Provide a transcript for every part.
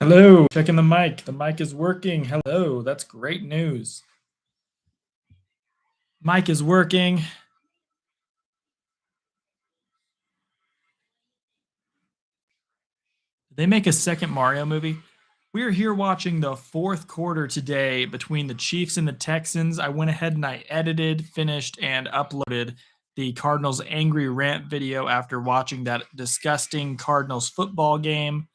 Hello, checking the mic. The mic is working. Hello, that's great news. Mic is working. Did they make a second Mario movie? We're here watching the fourth quarter today between the Chiefs and the Texans. I went ahead and I edited, finished, and uploaded the Cardinals angry rant video after watching that disgusting Cardinals football game.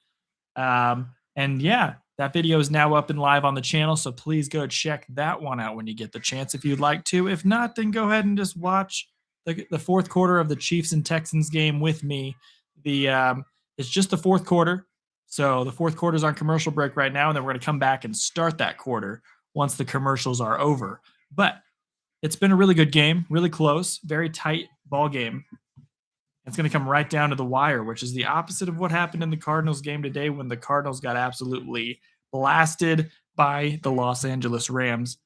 And yeah, that video is now up and live on the channel, so please go check that one out when you get the chance if you'd like to. If not, then go ahead and just watch the fourth quarter of the Chiefs and Texans game with me. It's just the fourth quarter, so the fourth quarter is on commercial break right now, and then we're going to come back and start that quarter once the commercials are over. But it's been a really good game, really close, very tight ball game. It's going to come right down to the wire, which is the opposite of what happened in the Cardinals game today when the Cardinals got absolutely blasted by the Los Angeles Rams.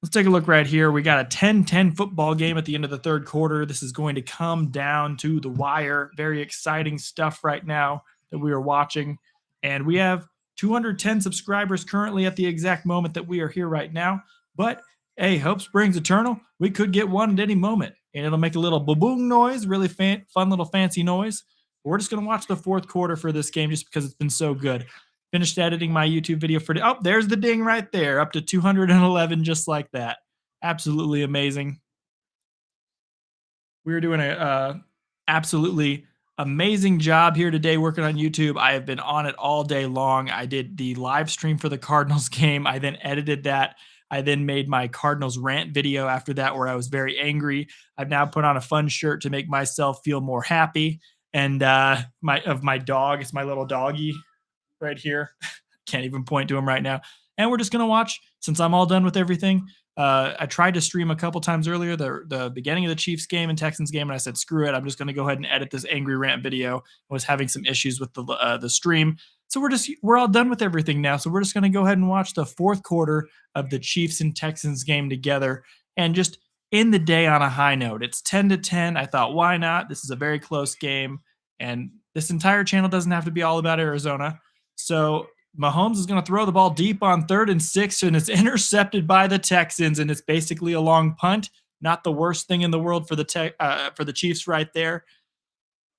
Let's take a look right here. We got a 10-10 football game at the end of the third quarter. This is going to come down to the wire. Very exciting stuff right now that we are watching. And we have 210 subscribers currently at the exact moment that we are here right now. But hey, hope springs eternal. We could get one at any moment. And it'll make a little boom noise, really fun little fancy noise. We're just going to watch the fourth quarter for this game just because it's been so good. Finished editing my YouTube video for oh, there's the ding right there, up to 211 just like that. Absolutely amazing. We're doing a absolutely amazing job here today working on YouTube. I have been on it all day long. I did the live stream for the Cardinals game. I then edited that. I then made my Cardinals rant video after that where I was very angry. I've now put on a fun shirt to make myself feel more happy. And my dog, it's my little doggy right here. Can't even point to him right now. And we're just going to watch, since I'm all done with everything. I tried to stream a couple times earlier, the beginning of the Chiefs game and Texans game, and I said, screw it. I'm just going to go ahead and edit this angry rant video. I was having some issues with the stream. So we're all done with everything now. So we're just going to go ahead and watch the fourth quarter of the Chiefs and Texans game together and just end the day on a high note. It's 10-10. I thought, why not? This is a very close game. And this entire channel doesn't have to be all about Arizona. So Mahomes is going to throw the ball deep on 3rd and 6, and it's intercepted by the Texans, and it's basically a long punt. Not the worst thing in the world for the Chiefs right there.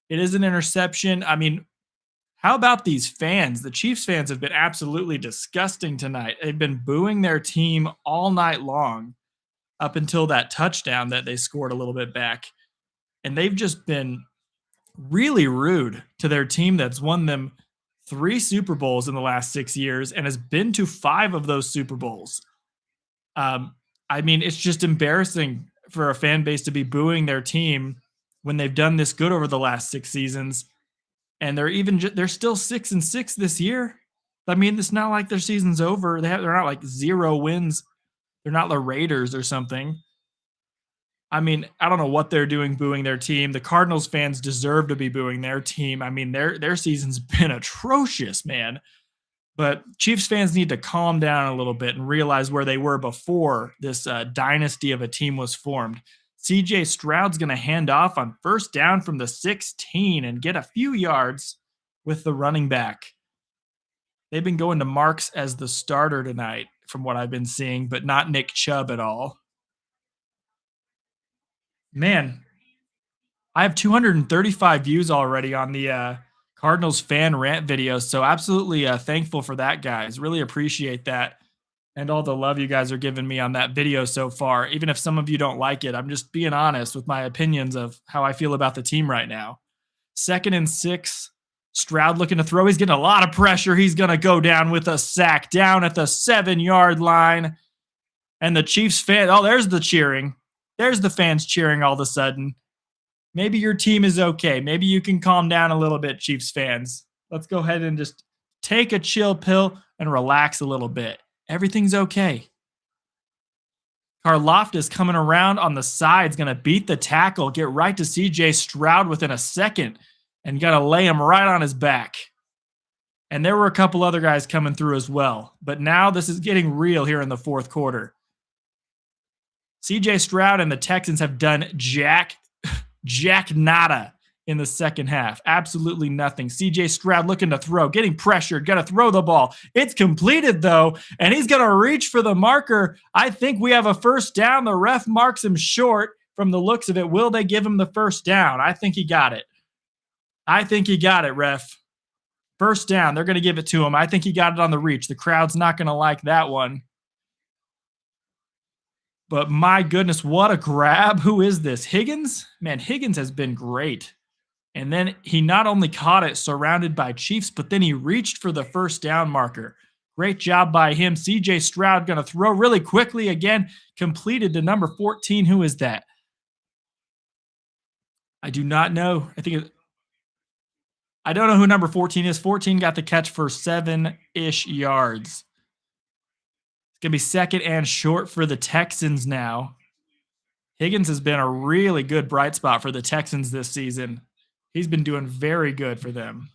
It is an interception. I mean, how about these fans? The Chiefs fans have been absolutely disgusting tonight. They've been booing their team all night long up until that touchdown that they scored a little bit back. And they've just been really rude to their team that's won them 3 Super Bowls in the last 6 years and has been to 5 of those Super Bowls. I mean, it's just embarrassing for a fan base to be booing their team when they've done this good over the last 6 seasons. And they're still 6-6 this year. I mean, it's not like their season's over. They're not like 0 wins. They're not the Raiders or something. I mean, I don't know what they're doing booing their team. The Cardinals fans deserve to be booing their team. I mean, their season's been atrocious, man. But Chiefs fans need to calm down a little bit and realize where they were before this dynasty of a team was formed. CJ Stroud's going to hand off on first down from the 16 and get a few yards with the running back. They've been going to Marks as the starter tonight from what I've been seeing, but not Nick Chubb at all. Man, I have 235 views already on the Cardinals fan rant video, so absolutely thankful for that, guys. Really appreciate that. And all the love you guys are giving me on that video so far. Even if some of you don't like it, I'm just being honest with my opinions of how I feel about the team right now. 2nd and 6, Stroud looking to throw. He's getting a lot of pressure. He's going to go down with a sack down at the 7-yard line. And the Chiefs fan, oh, there's the cheering. There's the fans cheering all of a sudden. Maybe your team is okay. Maybe you can calm down a little bit, Chiefs fans. Let's go ahead and just take a chill pill and relax a little bit. Everything's okay. Karlaftis coming around on the side's going to beat the tackle, get right to CJ Stroud within a second, and got to lay him right on his back. And there were a couple other guys coming through as well. But now this is getting real here in the fourth quarter. CJ Stroud and the Texans have done jack nada in the second half. Absolutely nothing. CJ Stroud looking to throw, getting pressured, got to throw the ball. It's completed though, and he's going to reach for the marker. I think we have a first down. The ref marks him short from the looks of it. Will they give him the first down? I think he got it. I think he got it, ref. First down. They're going to give it to him. I think he got it on the reach. The crowd's not going to like that one. But my goodness, what a grab. Who is this? Higgins? Man, Higgins has been great. And then he not only caught it surrounded by Chiefs, but then he reached for the first down marker. Great job by him. CJ Stroud going to throw really quickly again. Completed to number 14. Who is that? I do not know. I don't know who number 14 is. 14 got the catch for 7-ish yards. It's going to be second and short for the Texans now. Higgins has been a really good bright spot for the Texans this season. He's been doing very good for them.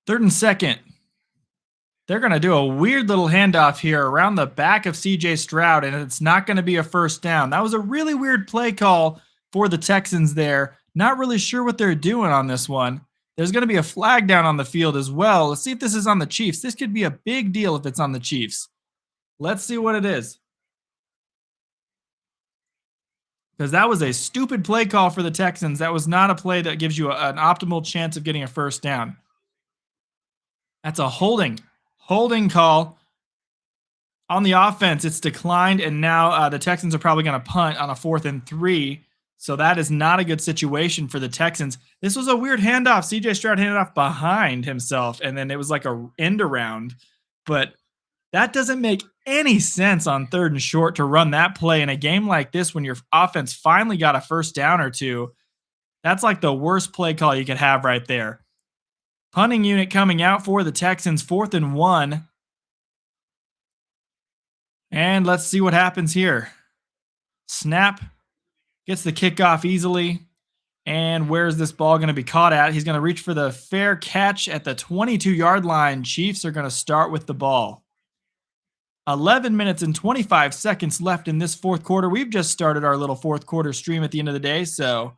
Third and second. They're going to do a weird little handoff here around the back of CJ Stroud, and it's not going to be a first down. That was a really weird play call for the Texans there. Not really sure what they're doing on this one. There's going to be a flag down on the field as well. Let's see if this is on the Chiefs. This could be a big deal if it's on the Chiefs. Let's see what it is. Because that was a stupid play call for the Texans. That was not a play that gives you an optimal chance of getting a first down. That's a holding call on the offense. It's declined, and now the Texans are probably going to punt on a 4th and 3. So that is not a good situation for the Texans. This was a weird handoff. CJ Stroud handed off behind himself, and then it was like a end around. But that doesn't make any sense on 3rd and short to run that play in a game like this when your offense finally got a first down or two. That's like the worst play call you could have right there. Punting unit coming out for the Texans, 4th and 1. And let's see what happens here. Snap. Gets the kickoff easily. And where's this ball going to be caught at? He's going to reach for the fair catch at the 22-yard line. Chiefs are going to start with the ball. 11 minutes and 25 seconds left in this fourth quarter. We've just started our little fourth quarter stream at the end of the day, so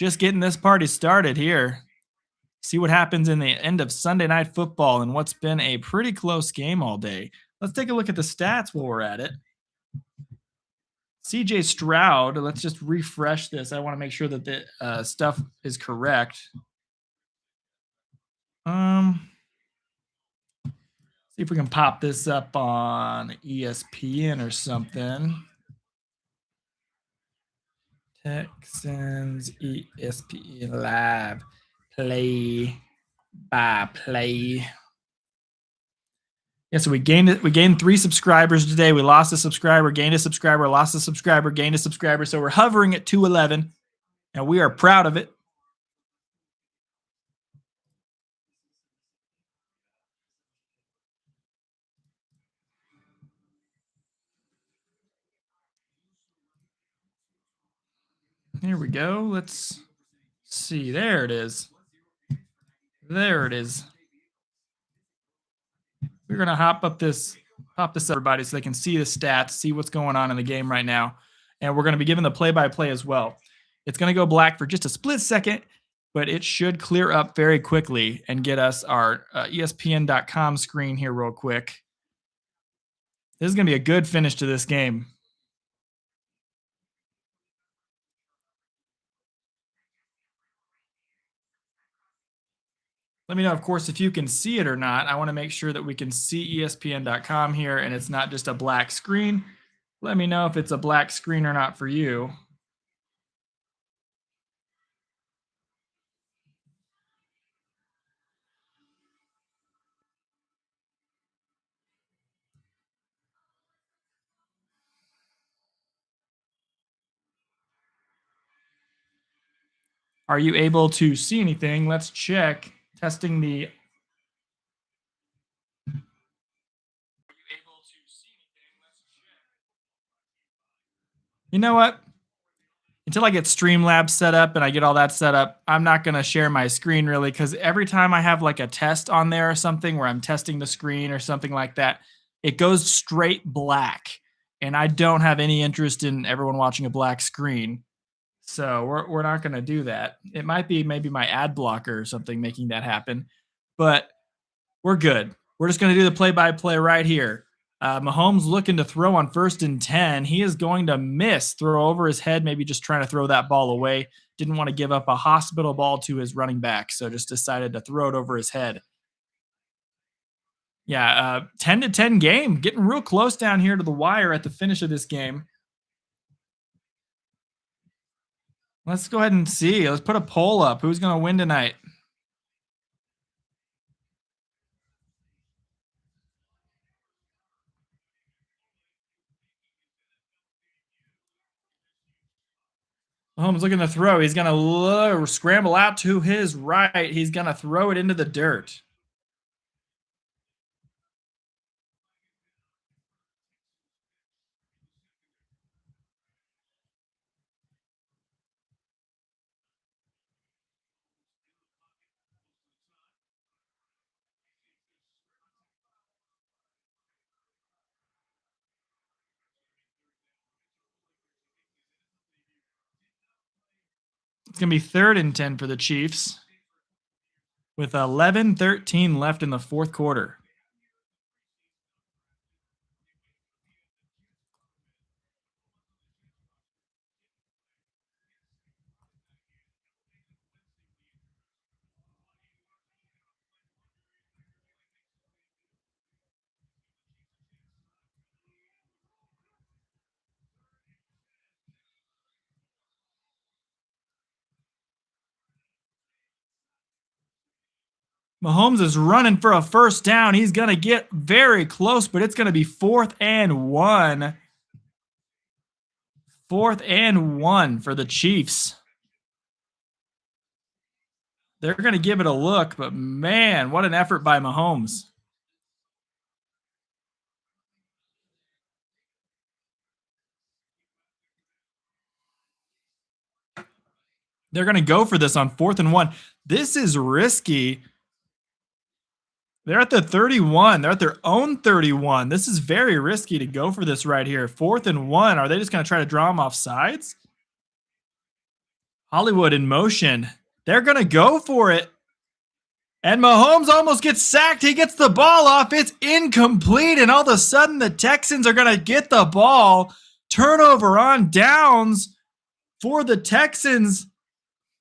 just getting this party started here. See what happens in the end of Sunday Night Football and what's been a pretty close game all day. Let's take a look at the stats while we're at it. CJ Stroud, let's just refresh this. I want to make sure that the stuff is correct. See if we can pop this up on ESPN or something. Texans ESPN Live. Play by play. Yeah, so we gained 3 subscribers today. We lost a subscriber, gained a subscriber, lost a subscriber, gained a subscriber. So we're hovering at 211, and we are proud of it. Here we go. Let's see. There it is. There it is. We're going to pop this up, everybody, so they can see the stats, see what's going on in the game right now. And we're going to be giving the play-by-play as well. It's going to go black for just a split second, but it should clear up very quickly and get us our ESPN.com screen here real quick. This is going to be a good finish to this game. Let me know, of course, if you can see it or not. I want to make sure that we can see ESPN.com here and it's not just a black screen. Let me know if it's a black screen or not for you. Are you able to see anything? Let's check. Testing the. You know what? Until I get Streamlabs set up and I get all that set up, I'm not going to share my screen really, because every time I have like a test on there or something where I'm testing the screen or something like that, it goes straight black. And I don't have any interest in everyone watching a black screen. So we're not going to do that. It might be maybe my ad blocker or something making that happen, but we're good. We're just going to do the play-by-play right here. Mahomes looking to throw on 1st and 10. He is going to miss, throw over his head, maybe just trying to throw that ball away. Didn't want to give up a hospital ball to his running back, so just decided to throw it over his head. Yeah, 10-10 game. Getting real close down here to the wire at the finish of this game. Let's go ahead and see. Let's put a poll up. Who's going to win tonight? Mahomes looking to throw. He's going to scramble out to his right. He's going to throw it into the dirt. It's going to be 3rd and 10 for the Chiefs with 11:13 left in the 4th quarter. Mahomes is running for a 1st down. He's going to get very close, but it's going to be 4th and 1. 4th and 1 for the Chiefs. They're going to give it a look, but man, what an effort by Mahomes. They're going to go for this on 4th and 1. This is risky. They're at the 31. They're at their own 31. This is very risky to go for this right here. 4th and 1. Are they just going to try to draw them off sides? Hollywood in motion. They're going to go for it. And Mahomes almost gets sacked. He gets the ball off. It's incomplete. And all of a sudden, the Texans are going to get the ball. Turnover on downs for the Texans.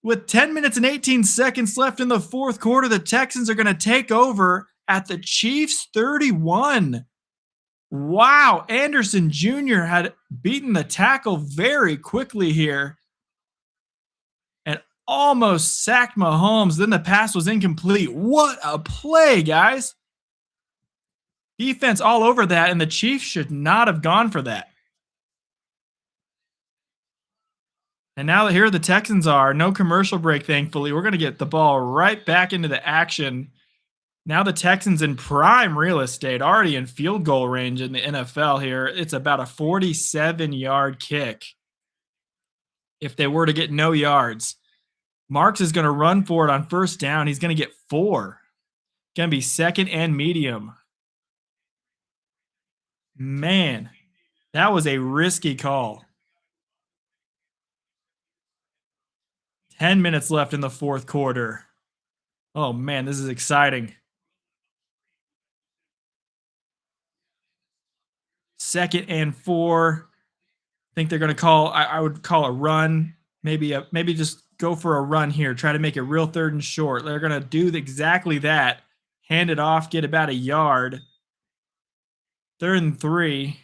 With 10 minutes and 18 seconds left in the 4th quarter, the Texans are going to take over at the Chiefs 31. Wow. Anderson Jr. had beaten the tackle very quickly here and almost sacked Mahomes. Then the pass was incomplete. What a play, guys. Defense all over that, and the Chiefs should not have gone for that. And now that here the Texans are, no commercial break, thankfully. We're going to get the ball right back into the action. Now the Texans in prime real estate, already in field goal range in the NFL here. It's about a 47-yard kick if they were to get no yards. Marks is going to run for it on 1st down. He's going to get 4. Going to be 2nd and medium. Man, that was a risky call. 10 minutes left in the 4th quarter. Oh, man, this is exciting. 2nd and 4. I think they're going to call, I would call a run. Maybe just go for a run here. Try to make it real 3rd and short. They're going to do exactly that. Hand it off, get about a yard. 3rd and 3.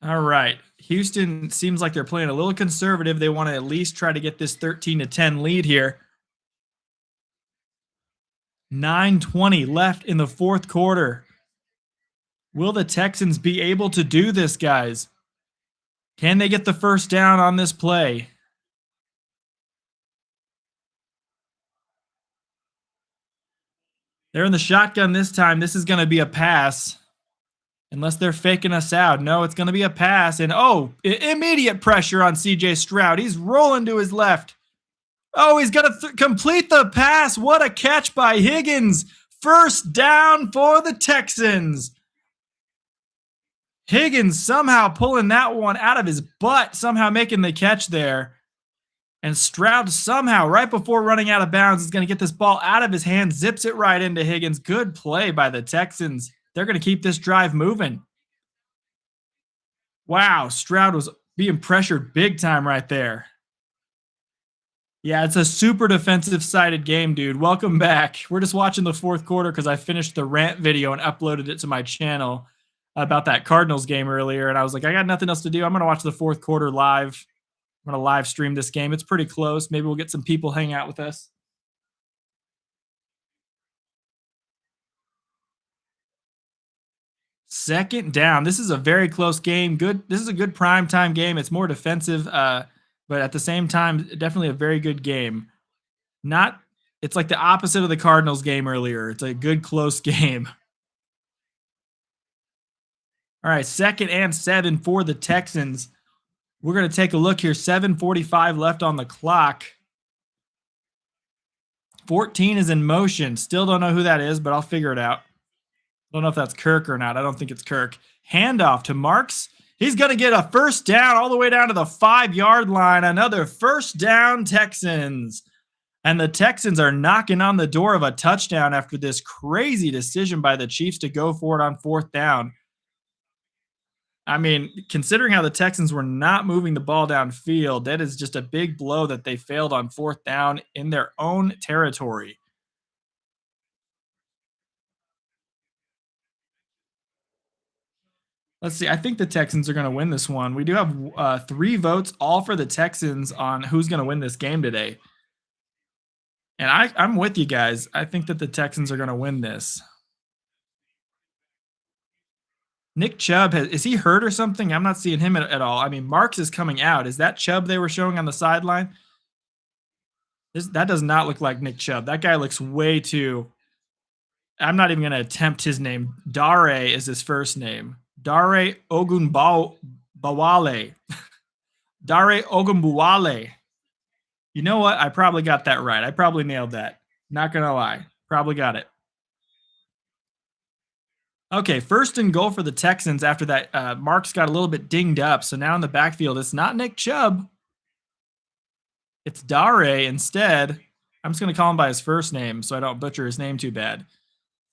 All right. Houston seems like they're playing a little conservative. They want to at least try to get this 13-10 lead here. 9:20 left in the 4th quarter. Will the Texans be able to do this, guys? Can they get the first down on this play? They're in the shotgun this time. This is going to be a pass. Unless they're faking us out. No, it's going to be a pass. And immediate pressure on CJ Stroud. He's rolling to his left. Oh, he's going to complete the pass. What a catch by Higgins. First down for the Texans. Higgins somehow pulling that one out of his butt, somehow making the catch there. And Stroud somehow, right before running out of bounds, is going to get this ball out of his hand, zips it right into Higgins. Good play by the Texans. They're going to keep this drive moving. Wow, Stroud was being pressured big time right there. Yeah, it's a super defensive-sided game, dude. Welcome back. We're just watching the fourth quarter because I finished the rant video and uploaded it to my channel about that Cardinals game earlier, and I was like, I got nothing else to do. I'm going to watch the fourth quarter live. I'm going to live stream this game. It's pretty close. Maybe we'll get some people hang out with us. Second down. This is a very close game. Good. This is a good primetime game. It's more defensive, but at the same time, definitely a very good game. It's like the opposite of the Cardinals game earlier. It's a good, close game. All right, 2nd and 7 for the Texans. We're going to take a look here. 7:45 left on the clock. 14 is in motion. Still don't know who that is, but I'll figure it out. Don't know if that's Kirk or not. I don't think it's Kirk. Handoff to Marks. He's going to get a first down all the way down to the 5-yard line. Another first down, Texans. And the Texans are knocking on the door of a touchdown after this crazy decision by the Chiefs to go for it on 4th down. I mean, considering how the Texans were not moving the ball downfield, that is just a big blow that they failed on 4th down in their own territory. Let's see. I think the Texans are going to win this one. We do have 3 votes, all for the Texans, on who's going to win this game today. And I'm with you guys. I think that the Texans are going to win this. Nick Chubb, is he hurt or something? I'm not seeing him at all. I mean, Marks is coming out. Is that Chubb they were showing on the sideline? That does not look like Nick Chubb. That guy looks way too... I'm not even going to attempt his name. Dare is his first name. Dare Ogunbowale. Dare Ogunbowale. You know what? I probably got that right. I probably nailed that. Not going to lie. Probably got it. Okay, 1st and goal for the Texans after that. Marks got a little bit dinged up. So now in the backfield, it's not Nick Chubb. It's Dare instead. I'm just going to call him by his first name so I don't butcher his name too bad.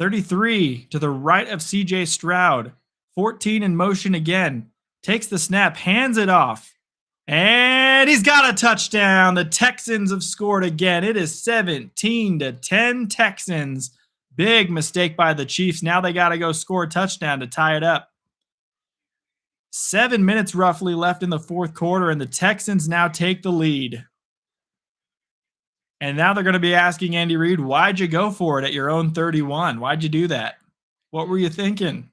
33 to the right of CJ Stroud. 14 in motion again. Takes the snap, hands it off. And he's got a touchdown. The Texans have scored again. It is 17-10 Texans. Big mistake by the Chiefs. Now they got to go score a touchdown to tie it up. 7 minutes roughly left in the fourth quarter, and the Texans now take the lead. And now they're going to be asking Andy Reid, why'd you go for it at your own 31? Why'd you do that? What were you thinking?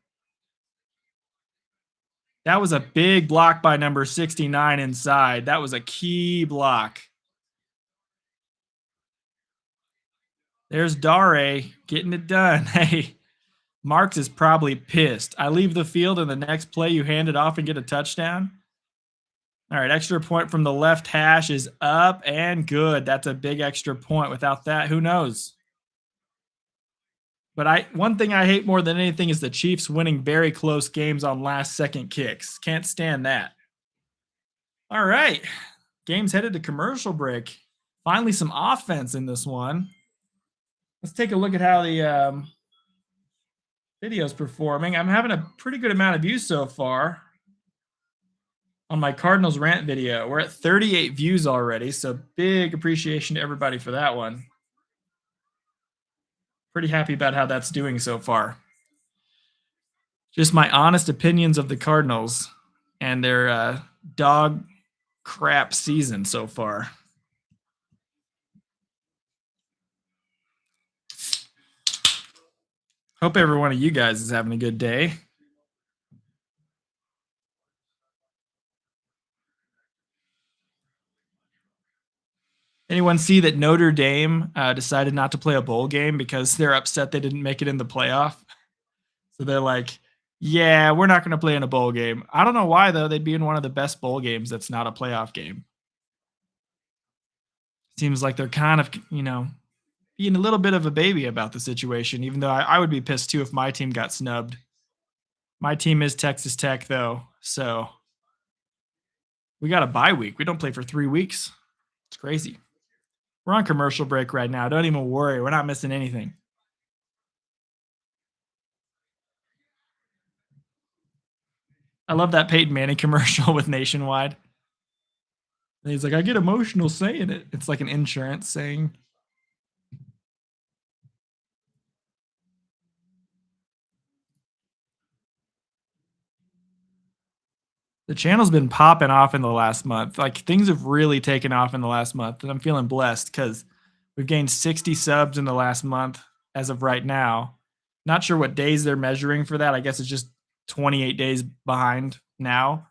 That was a big block by number 69 inside. That was a key block. There's Dare getting it done. Hey, Marks is probably pissed. I leave the field, and the next play you hand it off and get a touchdown. All right, extra point from the left hash is up and good. That's a big extra point. Without that, who knows? But one thing I hate more than anything is the Chiefs winning very close games on last-second kicks. Can't stand that. All right, game's headed to commercial break. Finally, some offense in this one. Let's take a look at how the video's performing. I'm having a pretty good amount of views so far on my Cardinals rant video. We're at 38 views already, so big appreciation to everybody for that one. Pretty happy about how that's doing so far. Just my honest opinions of the Cardinals and their dog crap season so far. Hope every one of you guys is having a good day. Anyone see that Notre Dame decided not to play a bowl game because they're upset they didn't make it in the playoff? So they're like, yeah, we're not going to play in a bowl game. I don't know why, though. They'd be in one of the best bowl games that's not a playoff game. Seems like they're kind of, being a little bit of a baby about the situation, even though I would be pissed too if my team got snubbed. My team is Texas Tech, though. So we got a bye week. We don't play for 3 weeks. It's crazy. We're on commercial break right now. Don't even worry. We're not missing anything. I love that Peyton Manning commercial with Nationwide. And he's like, I get emotional saying it. It's like an insurance saying. The channel's been popping off in the last month. Like things have really taken off in the last month, and I'm feeling blessed because we've gained 60 subs in the last month as of right now. Not sure what days they're measuring for that. I guess it's just 28 days behind now.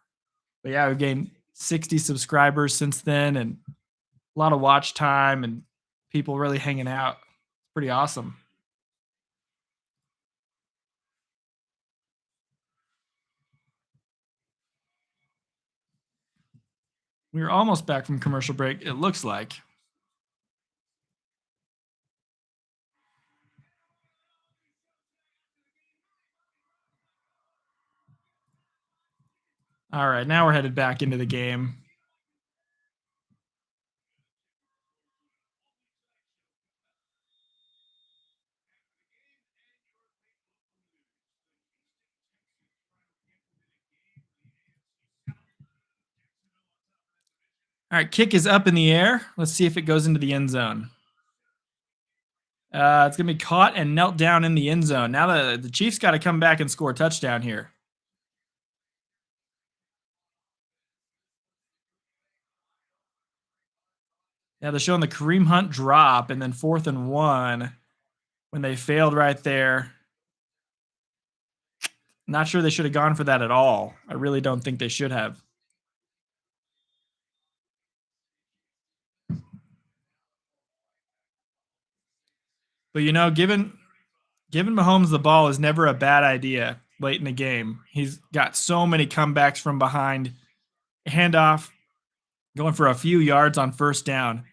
But yeah, we've gained 60 subscribers since then and a lot of watch time and people really hanging out. It's pretty awesome. We were almost back from commercial break, it looks like. All right, now we're headed back into the game. All right, kick is up in the air. Let's see if it goes into the end zone. It's going to be caught and knelt down in the end zone. Now the Chiefs got to come back and score a touchdown here. Yeah, they're showing the Kareem Hunt drop and then 4th and 1 when they failed right there. Not sure they should have gone for that at all. I really don't think they should have. But giving Mahomes the ball is never a bad idea late in the game. He's got so many comebacks from behind, handoff, going for a few yards on first down.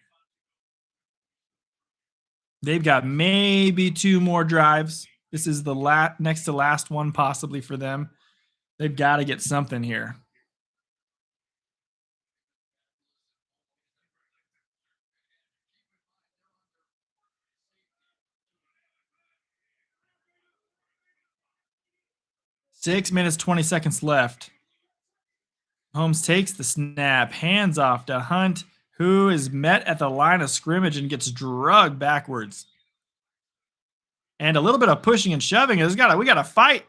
They've got maybe 2 more drives. This is the next to last one possibly for them. They've got to get something here. Six minutes, 20 seconds left. Holmes takes the snap, hands off to Hunt, who is met at the line of scrimmage and gets drugged backwards. And a little bit of pushing and shoving. We got to fight.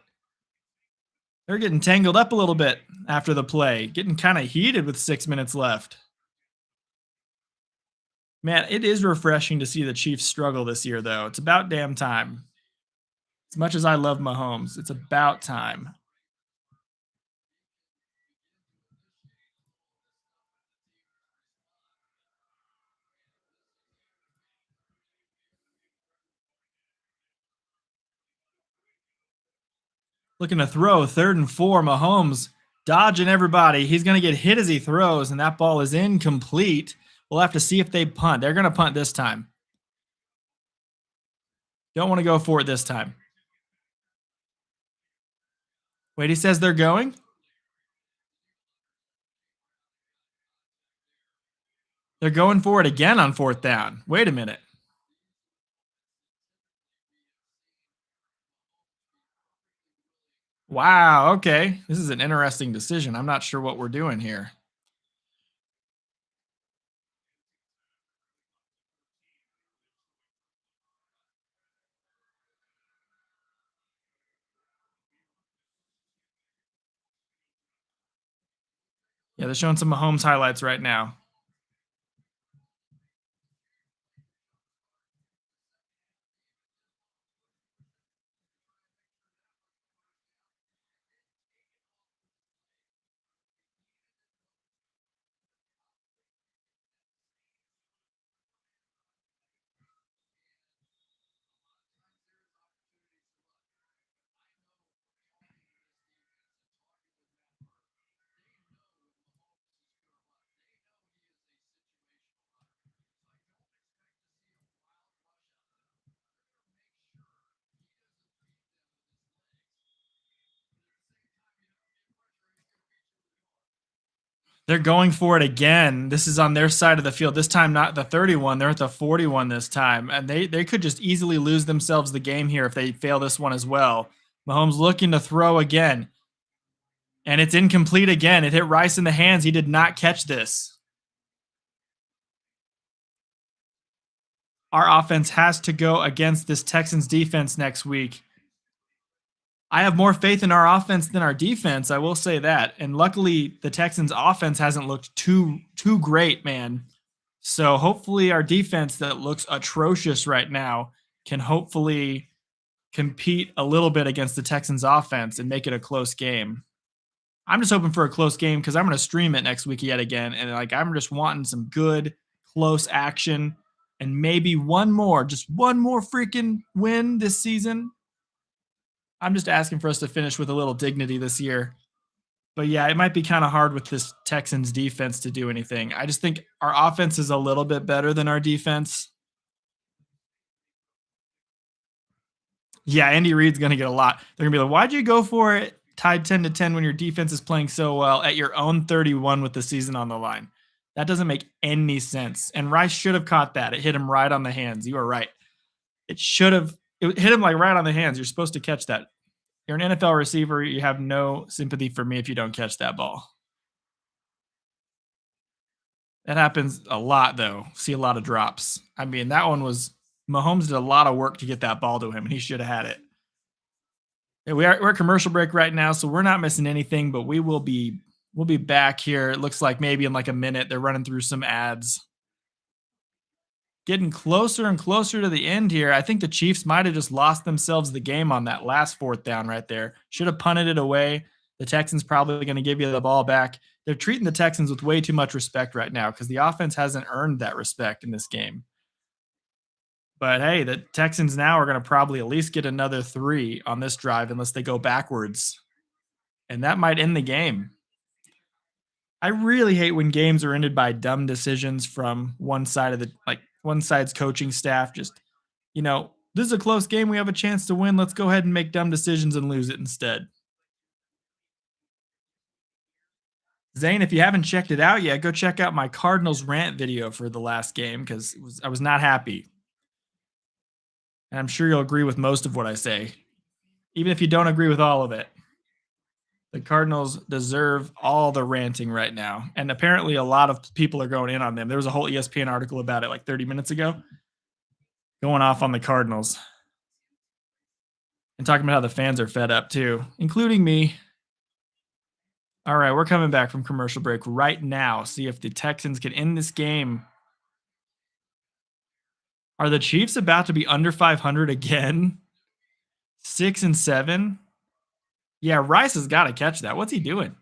They're getting tangled up a little bit after the play, getting kind of heated with 6 minutes left. Man, it is refreshing to see the Chiefs struggle this year, though. It's about damn time. As much as I love Mahomes, it's about time. Looking to throw 3rd and 4. Mahomes dodging everybody. He's going to get hit as he throws, and that ball is incomplete. We'll have to see if they punt. They're going to punt this time. Don't want to go for it this time. Wait, he says they're going? They're going for it again on 4th down. Wait a minute. Wow, okay. This is an interesting decision. I'm not sure what we're doing here. Yeah, they're showing some Mahomes highlights right now. They're going for it again. This is on their side of the field. This time, not the 31. They're at the 41 this time. And they could just easily lose themselves the game here if they fail this one as well. Mahomes looking to throw again. And it's incomplete again. It hit Rice in the hands. He did not catch this. Our offense has to go against this Texans defense next week. I have more faith in our offense than our defense. I will say that. And luckily, the Texans offense hasn't looked too great, man. So hopefully our defense that looks atrocious right now can hopefully compete a little bit against the Texans offense and make it a close game. I'm just hoping for a close game because I'm going to stream it next week yet again. And like, I'm just wanting some good, close action and maybe just one more freaking win this season. I'm just asking for us to finish with a little dignity this year. But yeah, it might be kind of hard with this Texans defense to do anything. I just think our offense is a little bit better than our defense. Yeah, Andy Reid's going to get a lot. They're going to be like, why'd you go for it tied 10-10 when your defense is playing so well at your own 31 with the season on the line? That doesn't make any sense. And Rice should have caught that. It hit him right on the hands. You are right. It hit him like right on the hands. You're supposed to catch that. You're an NFL receiver. You have no sympathy for me if you don't catch that ball. That happens a lot, though. See a lot of drops. I mean, that one was Mahomes did a lot of work to get that ball to him, and he should have had it. Yeah, we're at commercial break right now, so we're not missing anything. But we'll be back here. It looks like maybe in like a minute. They're running through some ads. Getting closer and closer to the end here. I think the Chiefs might have just lost themselves the game on that last fourth down right there. Should have punted it away. The Texans probably going to give you the ball back. They're treating the Texans with way too much respect right now because the offense hasn't earned that respect in this game. But hey, the Texans now are going to probably at least get another 3 on this drive unless they go backwards. And that might end the game. I really hate when games are ended by dumb decisions from one side's coaching staff. Just, this is a close game. We have a chance to win. Let's go ahead and make dumb decisions and lose it instead. Zane, if you haven't checked it out yet, go check out my Cardinals rant video for the last game because I was not happy. And I'm sure you'll agree with most of what I say, even if you don't agree with all of it. The Cardinals deserve all the ranting right now. And apparently a lot of people are going in on them. There was a whole ESPN article about it like 30 minutes ago, going off on the Cardinals. And talking about how the fans are fed up too, including me. All right, we're coming back from commercial break right now. See if the Texans can end this game. Are the Chiefs about to be under 500 again? 6-7? Yeah, Rice has got to catch that. What's he doing?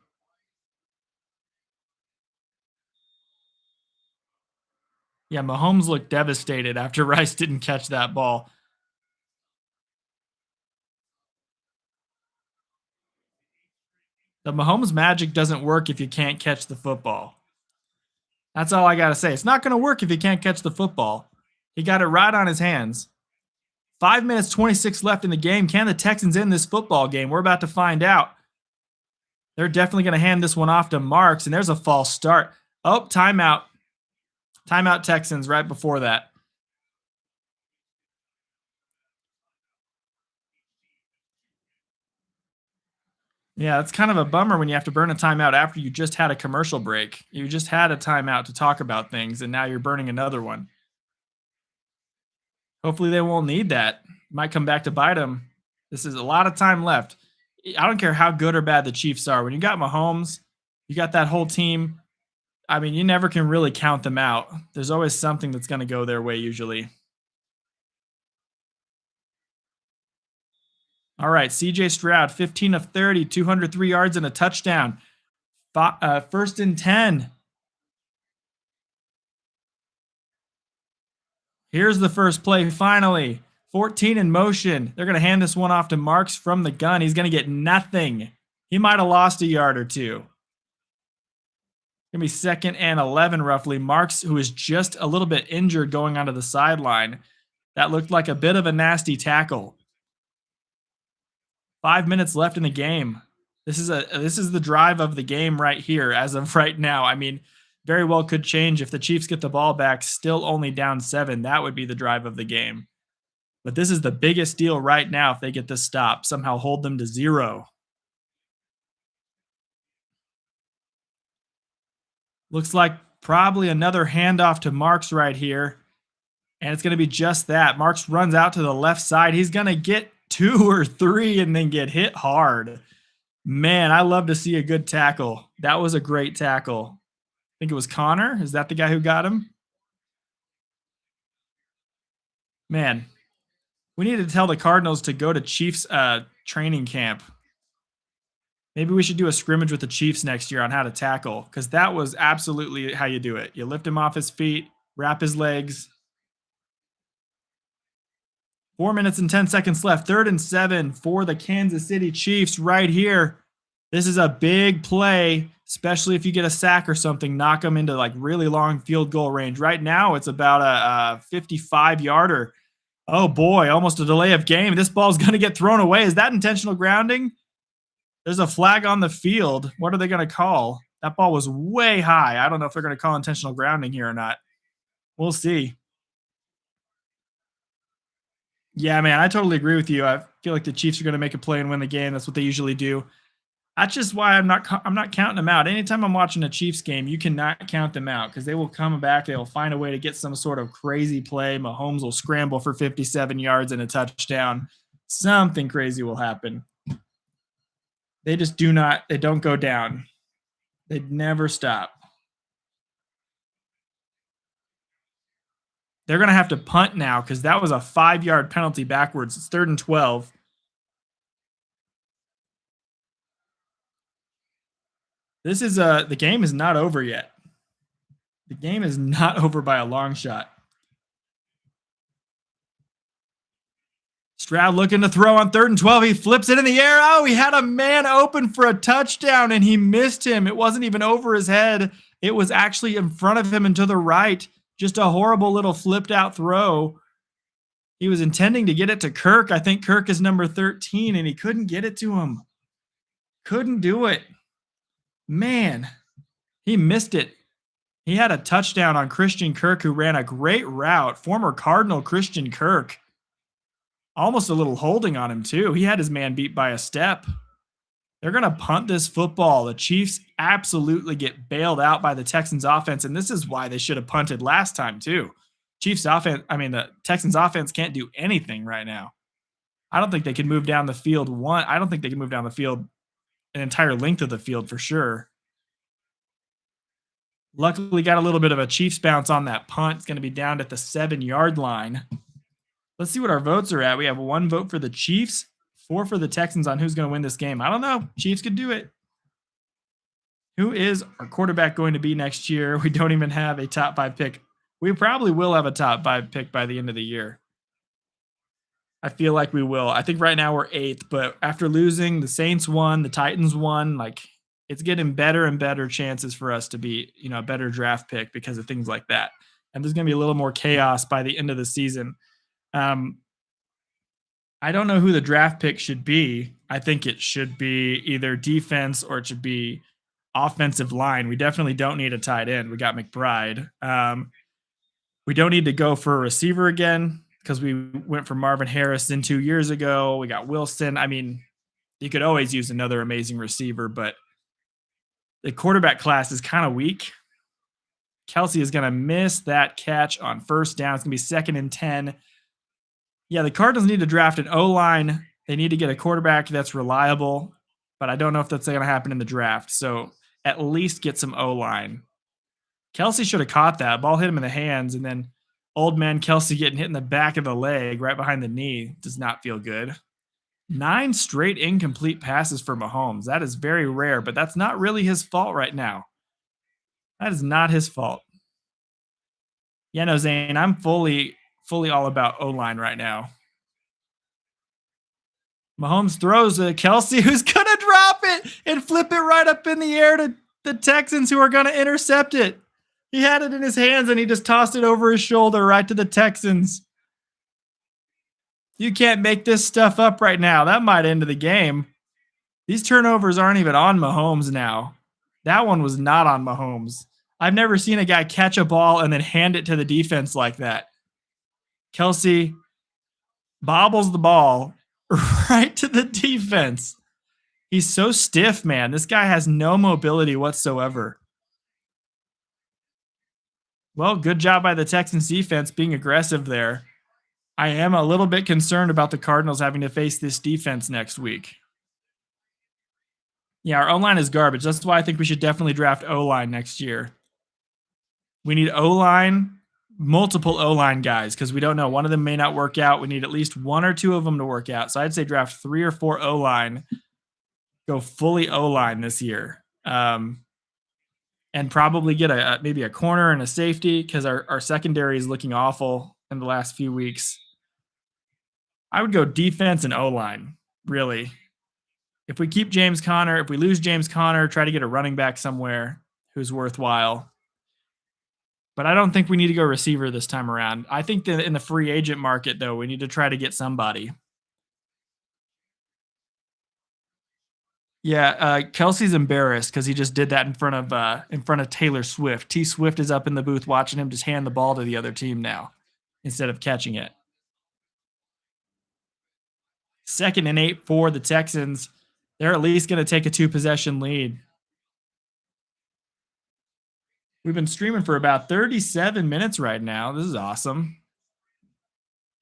Yeah, Mahomes looked devastated after Rice didn't catch that ball. The Mahomes magic doesn't work if you can't catch the football. That's all I got to say. It's not going to work if you can't catch the football. He got it right on his hands. 5 minutes, 26 left in the game. Can the Texans end this football game? We're about to find out. They're definitely going to hand this one off to Marks, and there's a false start. Oh, timeout. Timeout Texans right before that. Yeah, it's kind of a bummer when you have to burn a timeout after you just had a commercial break. You just had a timeout to talk about things, and now you're burning another one. Hopefully they won't need that. Might come back to bite them. This is a lot of time left. I don't care how good or bad the Chiefs are. When you got Mahomes, you got that whole team. I mean, you never can really count them out. There's always something that's going to go their way usually. All right, CJ Stroud, 15 of 30, 203 yards and a touchdown. First and 10. Here's the first play, finally. 14 in motion. They're going to hand this one off to Marks from the gun. He's going to get nothing. He might have lost a yard or two. Going to be 2nd and 11 roughly. Marks, who is just a little bit injured going onto the sideline. That looked like a bit of a nasty tackle. 5 minutes left in the game. This is the drive of the game right here as of right now. I mean, very well could change if the Chiefs get the ball back, still only down 7. That would be the drive of the game. But this is the biggest deal right now if they get this stop, somehow hold them to 0. Looks like probably another handoff to Marks right here. And it's going to be just that. Marks runs out to the left side. He's going to get 2 or 3 and then get hit hard. Man, I love to see a good tackle. That was a great tackle. I think it was Connor. Is that the guy who got him? Man, we need to tell the Cardinals to go to Chiefs training camp. Maybe we should do a scrimmage with the Chiefs next year on how to tackle, because that was absolutely how you do it. You lift him off his feet, wrap his legs. 4 minutes and 10 seconds left. 3rd and 7 for the Kansas City Chiefs right here. This is a big play, especially if you get a sack or something, knock them into like really long field goal range. Right now, it's about a 55-yarder. Oh boy, almost a delay of game. This ball's going to get thrown away. Is that intentional grounding? There's a flag on the field. What are they going to call? That ball was way high. I don't know if they're going to call intentional grounding here or not. We'll see. Yeah, man, I totally agree with you. I feel like the Chiefs are going to make a play and win the game. That's what they usually do. That's just why I'm not counting them out. Anytime I'm watching a Chiefs game, you cannot count them out because they will come back. They will find a way to get some sort of crazy play. Mahomes will scramble for 57 yards and a touchdown. Something crazy will happen. They just they don't go down. They never stop. They're going to have to punt now because that was a 5-yard penalty backwards. It's 3rd and 12. This is the game is not over yet. The game is not over by a long shot. Stroud looking to throw on 3rd and 12. He flips it in the air. Oh, he had a man open for a touchdown and he missed him. It wasn't even over his head. It was actually in front of him and to the right. Just a horrible little flipped out throw. He was intending to get it to Kirk. I think Kirk is number 13 and he couldn't get it to him. Couldn't do it. Man, he missed it. He had a touchdown on Christian Kirk, who ran a great route. Former Cardinal Christian Kirk. Almost a little holding on him, too. He had his man beat by a step. They're going to punt this football. The Chiefs absolutely get bailed out by the Texans offense, and this is why they should have punted last time, too. The Texans offense can't do anything right now. I don't think they can move down the field I don't think they can move down the field an entire length of the field for sure. Luckily, got a little bit of a Chiefs bounce on that punt. It's going to be down at the 7-yard line. Let's see what our votes are at. We have 1 vote for the Chiefs, 4 for the Texans on who's going to win this game. I don't know. Chiefs could do it. Who is our quarterback going to be next year? We don't even have a top 5 pick. We probably will have a top 5 pick by the end of the year. I feel like we will. I think right now we're 8th, but after losing, the Saints won, the Titans won. Like, it's getting better and better chances for us to be, a better draft pick because of things like that. And there's going to be a little more chaos by the end of the season. I don't know who the draft pick should be. I think it should be either defense or it should be offensive line. We definitely don't need a tight end. We got McBride. We don't need to go for a receiver again, because we went for Marvin Harrison 2 years ago. We got Wilson. I mean, you could always use another amazing receiver, but the quarterback class is kind of weak. Kelsey is going to miss that catch on 1st down. It's going to be 2nd and 10. Yeah, the Cardinals need to draft an O-line. They need to get a quarterback that's reliable, but I don't know if that's going to happen in the draft. So at least get some O-line. Kelsey should have caught that. Ball hit him in the hands, and then old man Kelsey getting hit in the back of the leg right behind the knee does not feel good. 9 straight incomplete passes for Mahomes. That is very rare, but that's not really his fault right now. That is not his fault. Yeah, no, Zane, I'm fully all about O-line right now. Mahomes throws to Kelsey, who's going to drop it and flip it right up in the air to the Texans, who are going to intercept it. He had it in his hands, and he just tossed it over his shoulder right to the Texans. You can't make this stuff up right now. That might end the game. These turnovers aren't even on Mahomes now. That one was not on Mahomes. I've never seen a guy catch a ball and then hand it to the defense like that. Kelsey bobbles the ball right to the defense. He's so stiff, man. This guy has no mobility whatsoever. Well, good job by the Texans defense being aggressive there. I am a little bit concerned about the Cardinals having to face this defense next week. Yeah, our O-line is garbage. That's why I think we should definitely draft O-line next year. We need O-line, multiple O-line guys, because we don't know. One of them may not work out. We need at least one or two of them to work out. So I'd say draft 3 or 4 O-line, go fully O-line this year. And probably get maybe a corner and a safety, because our secondary is looking awful in the last few weeks. I would go defense and O-line, really. If we keep James Conner, if we lose James Conner, try to get a running back somewhere who's worthwhile. But I don't think we need to go receiver this time around. I think that in the free agent market, though, we need to try to get somebody. Yeah, Kelsey's embarrassed because he just did that in front of Taylor Swift. T Swift is up in the booth watching him just hand the ball to the other team now instead of catching it. 2nd and 8 for the Texans. They're at least going to take a 2-possession lead. We've been streaming for about 37 minutes right now. This is awesome.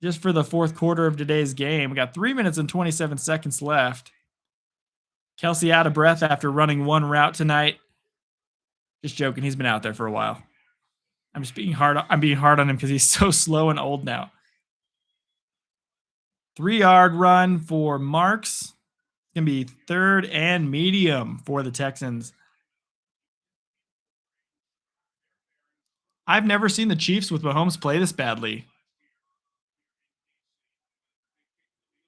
Just for the 4th quarter of today's game. We got 3 minutes and 27 seconds left. Kelsey out of breath after running one route tonight. Just joking. He's been out there for a while. I'm being hard on him because he's so slow and old now. 3-yard run for Marks. It's going to be 3rd and medium for the Texans. I've never seen the Chiefs with Mahomes play this badly.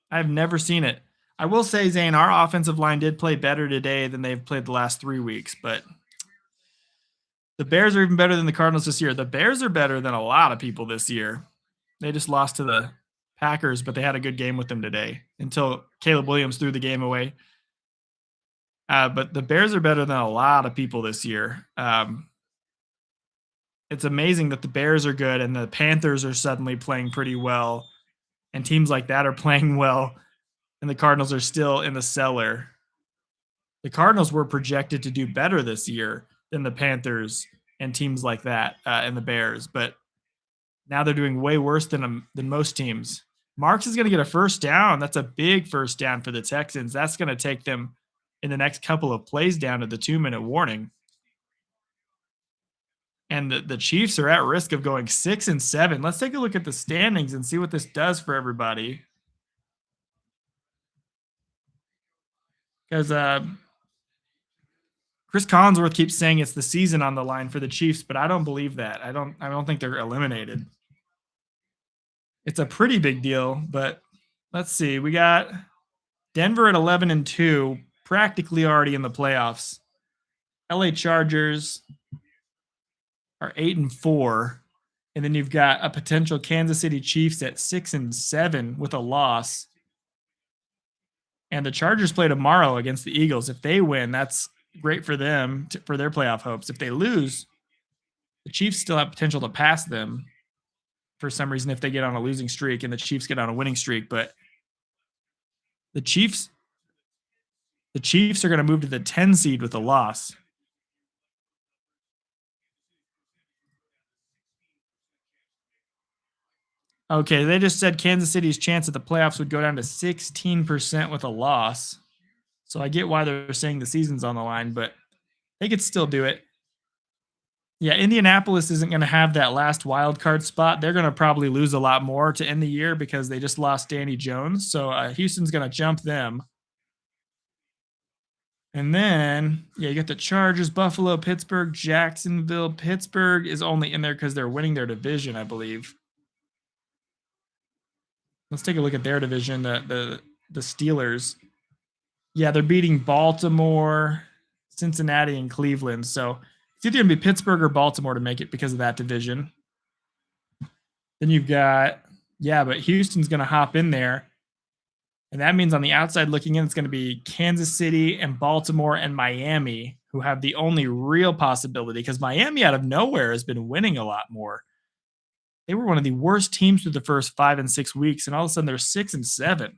I've never seen it. I will say, Zane, our offensive line did play better today than they've played the last 3 weeks, but the Bears are even better than the Cardinals this year. The Bears are better than a lot of people this year. They just lost to the Packers, but they had a good game with them today until Caleb Williams threw the game away. But the Bears are better than a lot of people this year. It's amazing that the Bears are good and the Panthers are suddenly playing pretty well, and teams like that are playing well, and the Cardinals are still in the cellar. The Cardinals were projected to do better this year than the Panthers and teams like that and the Bears, but now they're doing way worse than most teams. Marks is going to get a first down. That's a big first down for the Texans. That's going to take them in the next couple of plays down to the 2-minute warning. And the Chiefs are at risk of going 6-7. Let's take a look at the standings and see what this does for everybody. Because Chris Collinsworth keeps saying it's the season on the line for the Chiefs, but I don't believe that. I don't think they're eliminated. It's a pretty big deal, but let's see. We got Denver at 11-2, practically already in the playoffs. LA Chargers are 8-4, and then you've got a potential Kansas City Chiefs at 6-7 with a loss. And the Chargers play tomorrow against the Eagles. If they win, that's great for them for their playoff hopes. If they lose, the Chiefs still have potential to pass them for some reason if they get on a losing streak and the Chiefs get on a winning streak. But the Chiefs are going to move to the 10 seed with a loss. Okay, they just said Kansas City's chance at the playoffs would go down to 16% with a loss. So I get why they're saying the season's on the line, but they could still do it. Yeah, Indianapolis isn't going to have that last wild card spot. They're going to probably lose a lot more to end the year because they just lost Danny Jones. So Houston's going to jump them. And then, yeah, you got the Chargers, Buffalo, Pittsburgh, Jacksonville. Pittsburgh is only in there because they're winning their division, I believe. Let's take a look at their division, the Steelers. Yeah, they're beating Baltimore, Cincinnati, and Cleveland. So it's either going to be Pittsburgh or Baltimore to make it because of that division. Then you've got, but Houston's going to hop in there. And that means on the outside looking in, it's going to be Kansas City and Baltimore and Miami who have the only real possibility because Miami out of nowhere has been winning a lot more. They were one of the worst teams through the first 5 and 6 weeks, and all of a sudden they're 6 and 7.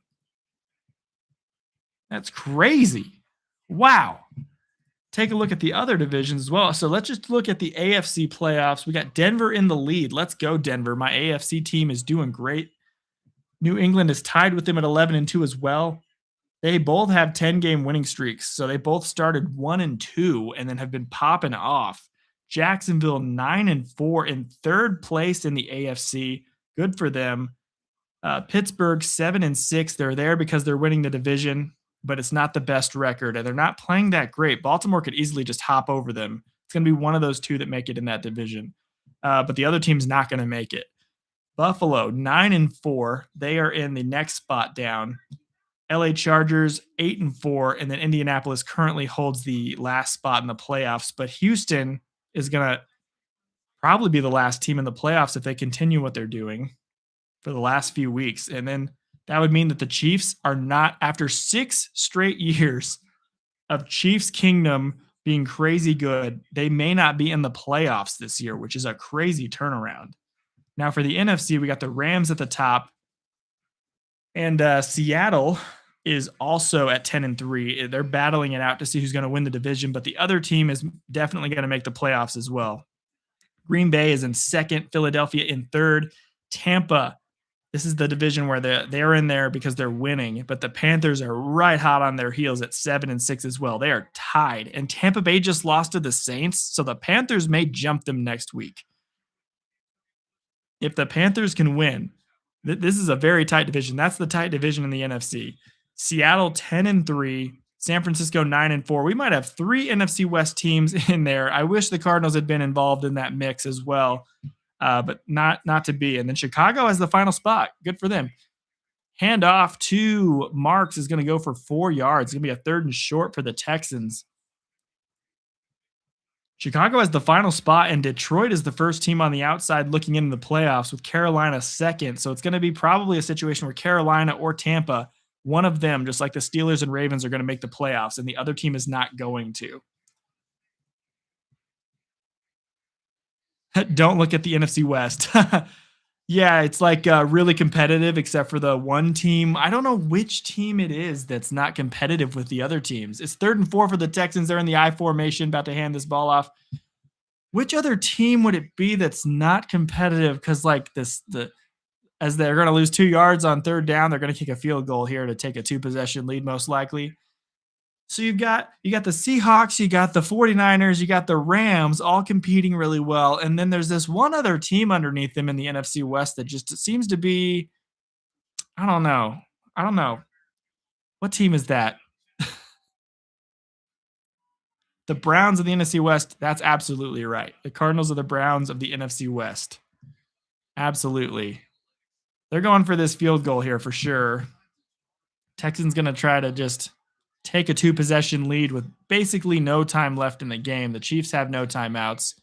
That's crazy. Wow. Take a look at the other divisions as well. So let's just look at the AFC playoffs. We got Denver in the lead. Let's go, Denver. My AFC team is doing great. New England is tied with them at 11-2 as well. They both have 10-game winning streaks. So they both started 1-2 and then have been popping off. Jacksonville 9-4 in third place in the AFC. Good for them. Pittsburgh 7-6. They're there because they're winning the division, but it's not the best record, and they're not playing that great. Baltimore could easily just hop over them. It's going to be one of those two that make it in that division, but the other team's not going to make it. Buffalo 9-4. They are in the next spot down. LA Chargers 8-4, and then Indianapolis currently holds the last spot in the playoffs. But Houston is going to probably be the last team in the playoffs if they continue what they're doing for the last few weeks. And then that would mean that the Chiefs are not, after 6 straight years of Chiefs Kingdom being crazy good, they may not be in the playoffs this year, which is a crazy turnaround. Now for the NFC, we got the Rams at the top, and Seattle is also at 10-3. They're battling it out to see who's going to win the division, but the other team is definitely going to make the playoffs as well. Green Bay is in second, Philadelphia in third, Tampa. This is the division where they're in there because they're winning, but the Panthers are right hot on their heels at 7-6 as well. They are tied, and Tampa Bay just lost to the Saints, so the Panthers may jump them next week. If the Panthers can win, this is a very tight division. That's the tight division in the NFC. Seattle 10-3, San Francisco 9-4. We might have 3 NFC West teams in there. I wish the Cardinals had been involved in that mix as well, but not to be. And then Chicago has the final spot. Good for them. Hand off to Marks is going to go for 4 yards. It's going to be a 3rd and short for the Texans. Chicago has the final spot, and Detroit is the first team on the outside looking into the playoffs with Carolina second. So it's going to be probably a situation where Carolina or Tampa, one of them, just like the Steelers and Ravens, are going to make the playoffs, and the other team is not going to. Don't look at the NFC West. Yeah, it's like really competitive except for the one team. I don't know which team it is that's not competitive with the other teams. It's 3rd and 4 for the Texans. They're in the I formation, about to hand this ball off. Which other team would it be that's not competitive? Because as they're going to lose 2 yards on 3rd down, they're going to kick a field goal here to take a 2-possession lead, most likely. So you got the Seahawks, you got the 49ers, you got the Rams all competing really well. And then there's this one other team underneath them in the NFC West that just seems to be, I don't know. What team is that? The Browns of the NFC West. That's absolutely right. The Cardinals are the Browns of the NFC West. Absolutely. They're going for this field goal here for sure. Texans going to try to just take a 2-possession lead with basically no time left in the game. The Chiefs have no timeouts.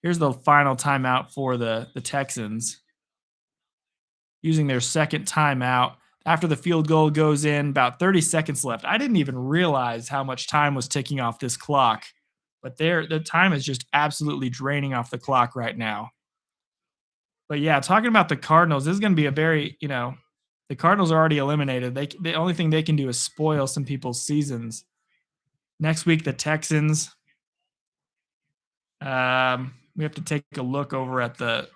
Here's the final timeout for the Texans. Using their second timeout after the field goal goes in, about 30 seconds left. I didn't even realize how much time was ticking off this clock, but the time is just absolutely draining off the clock right now. But yeah, talking about the Cardinals, this is going to be a very, the Cardinals are already eliminated. The only thing they can do is spoil some people's seasons. Next week, the Texans. We have to take a look over at the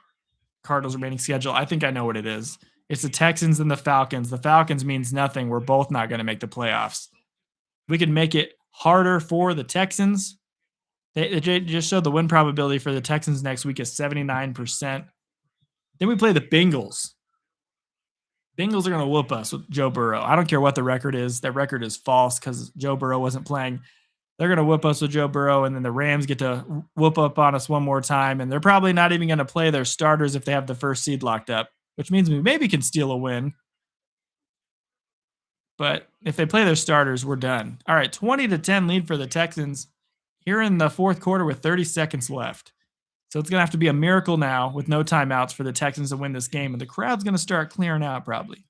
Cardinals' remaining schedule. I think I know what it is. It's the Texans and the Falcons. The Falcons means nothing. We're both not going to make the playoffs. We could make it harder for the Texans. They just showed the win probability for the Texans next week is 79%. Then we play the Bengals. Bengals are going to whoop us with Joe Burrow. I don't care what the record is. That record is false because Joe Burrow wasn't playing. They're going to whoop us with Joe Burrow, and then the Rams get to whoop up on us one more time, and they're probably not even going to play their starters if they have the first seed locked up, which means we maybe can steal a win. But if they play their starters, we're done. All right, 20-10 lead for the Texans here in the 4th quarter with 30 seconds left. So it's going to have to be a miracle now with no timeouts for the Texans to win this game, and the crowd's going to start clearing out probably.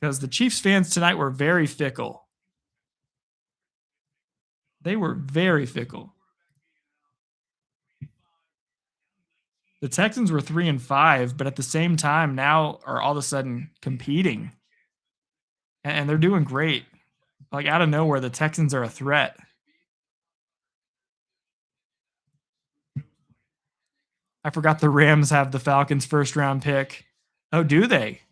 because the Chiefs fans tonight were very fickle. They were very fickle. The Texans were 3-5, but at the same time now are all of a sudden competing, and they're doing great. Like out of nowhere, the Texans are a threat. I forgot the Rams have the Falcons first round pick. Oh, do they?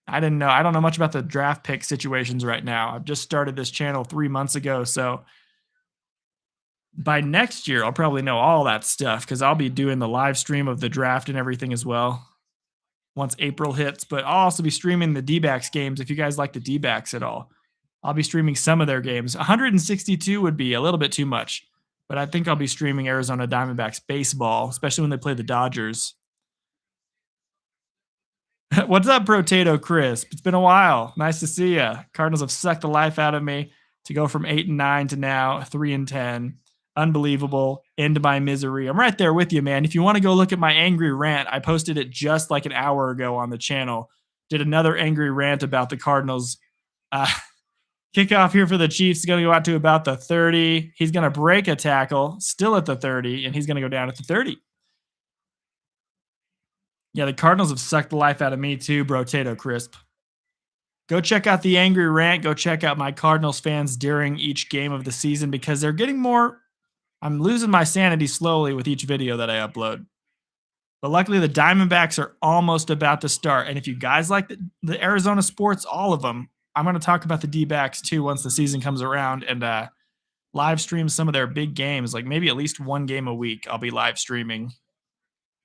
I didn't know. I don't know much about the draft pick situations right now. I've just started this channel 3 months ago. So by next year, I'll probably know all that stuff because I'll be doing the live stream of the draft and everything as well once April hits. But I'll also be streaming the D backs games if you guys like the D backs at all. I'll be streaming some of their games. 162 would be a little bit too much, but I think I'll be streaming Arizona Diamondbacks baseball, especially when they play the Dodgers. What's up, Potato Crisp? It's been a while. Nice to see you. Cardinals have sucked the life out of me to go from 8-9 to now 3-10. Unbelievable. End my misery. I'm right there with you, man. If you want to go look at my angry rant, I posted it just like an hour ago on the channel. Did another angry rant about the Cardinals. Kickoff here for the Chiefs is going to go out to about the 30. He's going to break a tackle, still at the 30, and he's going to go down at the 30. Yeah, the Cardinals have sucked the life out of me too, Brotato Crisp. Go check out the angry rant. Go check out my Cardinals fans during each game of the season because they're getting more. I'm losing my sanity slowly with each video that I upload. But luckily, the Diamondbacks are almost about to start. And if you guys like the Arizona sports, all of them, I'm going to talk about the D-backs too once the season comes around and live stream some of their big games, like maybe at least one game a week. I'll be live streaming.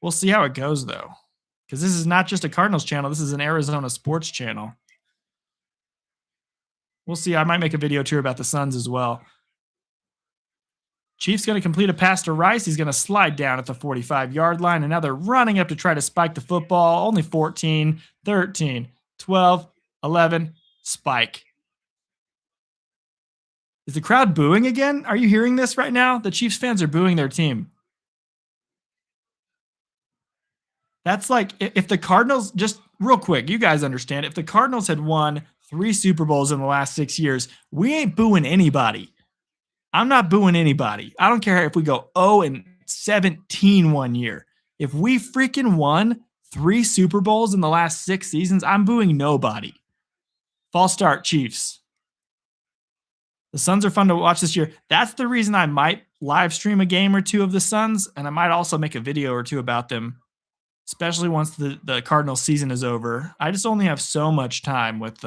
We'll see how it goes though, because this is not just a Cardinals channel. This is an Arizona sports channel. We'll see. I might make a video too about the Suns as well. Chiefs going to complete a pass to Rice. He's going to slide down at the 45-yard line, and now they're running up to try to spike the football. Only 14, 13, 12, 11, spike. Is the crowd booing again? Are you hearing this right now? The Chiefs fans are booing their team. That's like if the Cardinals, just real quick, you guys understand, if the Cardinals had won 3 Super Bowls in the last 6 years, we ain't booing anybody. I'm not booing anybody. I don't care if we go 0-17 one year. If we freaking won 3 Super Bowls in the last 6 seasons, I'm booing nobody. False start, Chiefs. The Suns are fun to watch this year. That's the reason I might live stream a game or two of the Suns, and I might also make a video or two about them, especially once the Cardinals season is over. I just only have so much time with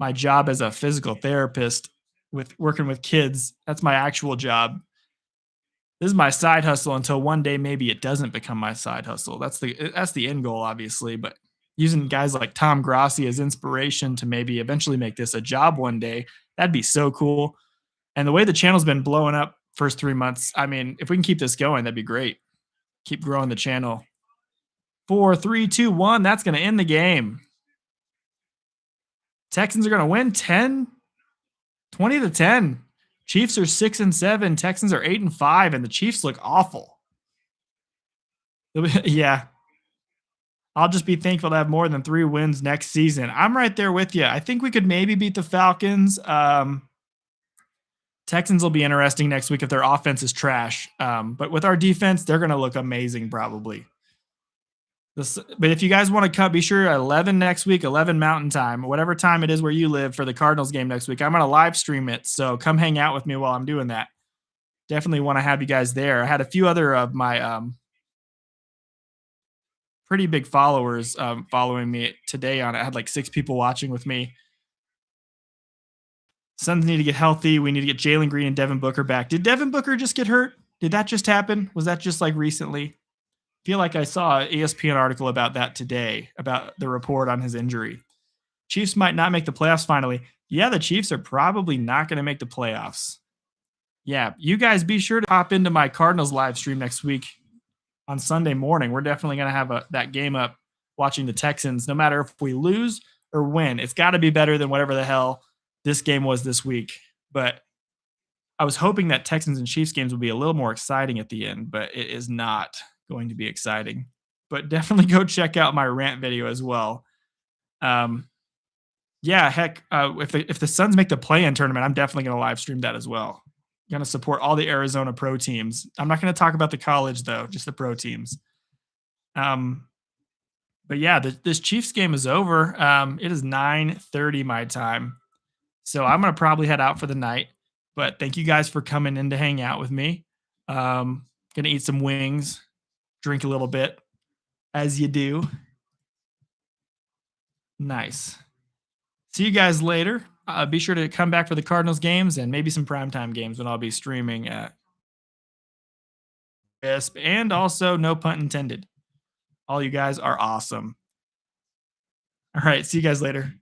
my job as a physical therapist with working with kids. That's my actual job. This is my side hustle until one day maybe it doesn't become my side hustle. That's the end goal, obviously, but using guys like Tom Grossi as inspiration to maybe eventually make this a job one day, that'd be so cool. And the way the channel's been blowing up first 3 months, I mean, if we can keep this going, that'd be great. Keep growing the channel. 4, 3, 2, 1. That's going to end the game. Texans are going to win 20-10. Chiefs are 6-7. Texans are 8-5, and the Chiefs look awful. Yeah. I'll just be thankful to have more than 3 wins next season. I'm right there with you. I think we could maybe beat the Falcons. Texans will be interesting next week if their offense is trash. But with our defense, they're going to look amazing probably. But if you guys want to cut, be sure 11 next week, 11 Mountain Time, whatever time it is where you live for the Cardinals game next week. I'm going to live stream it, so come hang out with me while I'm doing that. Definitely want to have you guys there. I had a few other of my pretty big followers following me today on it. I had like 6 people watching with me. Suns need to get healthy. We need to get Jalen Green and Devin Booker back. Did Devin Booker just get hurt? Did that just happen? Was that just like recently? Feel like I saw an ESPN article about that today, about the report on his injury. Chiefs might not make the playoffs finally. Yeah, the Chiefs are probably not going to make the playoffs. Yeah, you guys be sure to hop into my Cardinals live stream next week on Sunday morning. We're definitely going to have that game up watching the Texans, no matter if we lose or win. It's got to be better than whatever the hell this game was this week. But I was hoping that Texans and Chiefs games would be a little more exciting at the end, but it is not going to be exciting. But definitely go check out my rant video as well. Yeah, heck, if the Suns make the play-in tournament, I'm definitely gonna live stream that as well. Gonna support all the Arizona pro teams. I'm not gonna talk about the college though, just the pro teams. Um, but yeah, this Chiefs game is over. It is 9:30 my time, so I'm gonna probably head out for the night. But thank you guys for coming in to hang out with me. Gonna eat some wings, drink a little bit, as you do. Nice. See you guys later. Be sure to come back for the Cardinals games and maybe some primetime games when I'll be streaming at Crisp. And also, no pun intended. All you guys are awesome. All right. See you guys later.